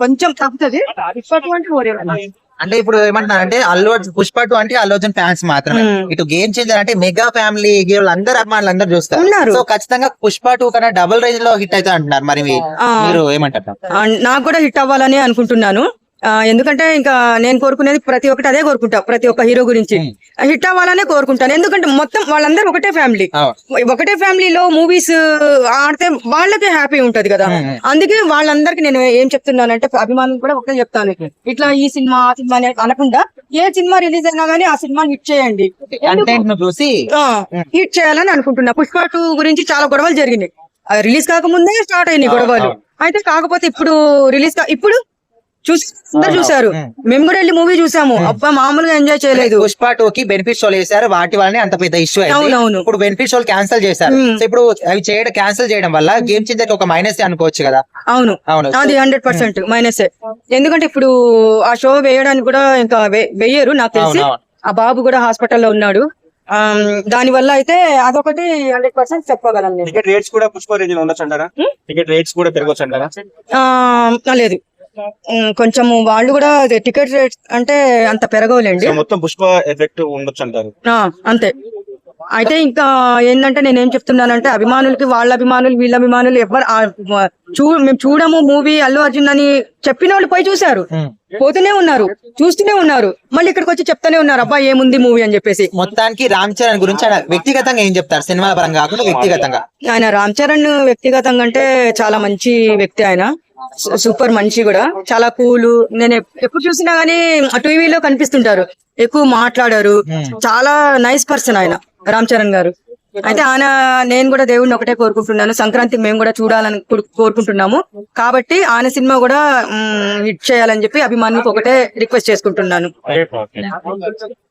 కొంచెం తప్పుతుంది. అంటే ఇప్పుడు ఏమంటున్నారంటే పుష్ప 2 అంటే అల్లు అర్జున్ ఫ్యాన్స్ మాత్రమే. ఇటు గేమ్ చేంజర్ అంటే మెగా ఫ్యామిలీ హీరోలు అందరు అభిమానులు అందరూ చూస్తారు. సో ఖచ్చితంగా పుష్ప 2 కన్నా డబుల్ రేంజ్ లో హిట్ అయితే అంటున్నారు. మరి మీరు ఏమంటారు? నాకు కూడా హిట్ అవ్వాలని అనుకుంటున్నాను. ఎందుకంటే ఇంకా నేను కోరుకునేది ప్రతి ఒక్కటి అదే కోరుకుంటా. ప్రతి ఒక్క హీరో గురించి హిట్ అవ్వాలనే కోరుకుంటాను. ఎందుకంటే మొత్తం వాళ్ళందరూ ఒకటే ఫ్యామిలీలో మూవీస్ ఆడితే వాళ్ళకే హ్యాపీ ఉంటది కదా. అందుకే వాళ్ళందరికి నేను ఏం చెప్తున్నానంటే అభిమానులు కూడా ఒకటే చెప్తాను, ఇట్లా ఈ సినిమా ఆ సినిమా అనకుండా ఏ సినిమా రిలీజ్ అయినా గానీ ఆ సినిమా హిట్ చేయండి, హిట్ చేయాలని అనుకుంటున్నా. పుష్ప 2 గురించి చాలా గొడవలు జరిగినాయి. రిలీజ్ కాకముందే స్టార్ట్ అయినాయి గొడవలు. అయితే కాకపోతే ఇప్పుడు ఇప్పుడు చూసారు, మేము కూడా వెళ్ళి మూవీ చూసాము. అబ్బా మామూలుగా ఎంజాయ్ చేయలేదు. పుష్ప 2 కి బెనిఫిట్ షోలు వేసారు, వాటి వల్లనే అంత పెద్ద ఇష్యూ అయింది. అవునవును. ఇప్పుడు బెనిఫిట్ షోలు క్యాన్సిల్ చేశారు. సో ఇప్పుడు అవి క్యాన్సిల్ చేయడం వల్ల గేమ్ చేంజర్ ఒక మైనస్ అనుకోవచ్చు కదా. అవును, అది 100% మైనస్. ఎందుకంటే ఇప్పుడు ఆ షో వేయడానికి కూడా ఇంకా వెయ్యరు నాకు తెలిసి. ఆ బాబు కూడా హాస్పిటల్లో ఉన్నాడు. దాని వల్ల అయితే అదొకటి 100% చెప్పగలను. టికెట్ రేట్స్ కూడా పుష్ప రేంజ్ లో ఉండొచ్చు అంటారా? టికెట్ రేట్స్ కూడా పెరగొచ్చు అంటారా? లేదు, కొంచెము వాళ్ళు కూడా టికెట్ రేట్ అంటే అంత పెరగవులేండి. మొత్తం పుష్ప ఎఫెక్ట్ ఉండొచ్చు అంటారు. అంతే. అయితే ఇంకా ఏంటంటే నేనేం చెప్తున్నానంటే అభిమానులకి వాళ్ళ అభిమానులు వీళ్ళ అభిమానులు ఎవరు మేము చూడము మూవీ అల్లు అర్జున్ అని చెప్పిన వాళ్ళు పోయి చూసారు, పోతూనే ఉన్నారు, చూస్తూనే ఉన్నారు, మళ్ళీ ఇక్కడికి వచ్చి చెప్తానే ఉన్నారు అబ్బా ఏముంది మూవీ అని చెప్పేసి. మొత్తానికి రామ్ చరణ్ గురించి ఆయన వ్యక్తిగతంగా ఏం చెప్తారు? సినిమా పరంగా కాకుండా వ్యక్తిగతంగా. ఆయన రామ్ చరణ్ వ్యక్తిగతంగా అంటే చాలా మంచి వ్యక్తి. ఆయన సూపర్ మనిషి కూడా, చాలా కూలు. నేను ఎప్పుడు చూసినా గానీ టీవీలో కనిపిస్తుంటారు, ఎక్కువ మాట్లాడారు, చాలా నైస్ పర్సన్ ఆయన రామ్ చరణ్ గారు. అయితే ఆయన నేను కూడా దేవుడిని ఒకటే కోరుకుంటున్నాను, సంక్రాంతి మేము కూడా చూడాలని కోరుకుంటున్నాము. కాబట్టి ఆయన సినిమా కూడా హిట్ చేయాలని చెప్పి అభిమానులకు ఒకటే రిక్వెస్ట్ చేసుకుంటున్నాను.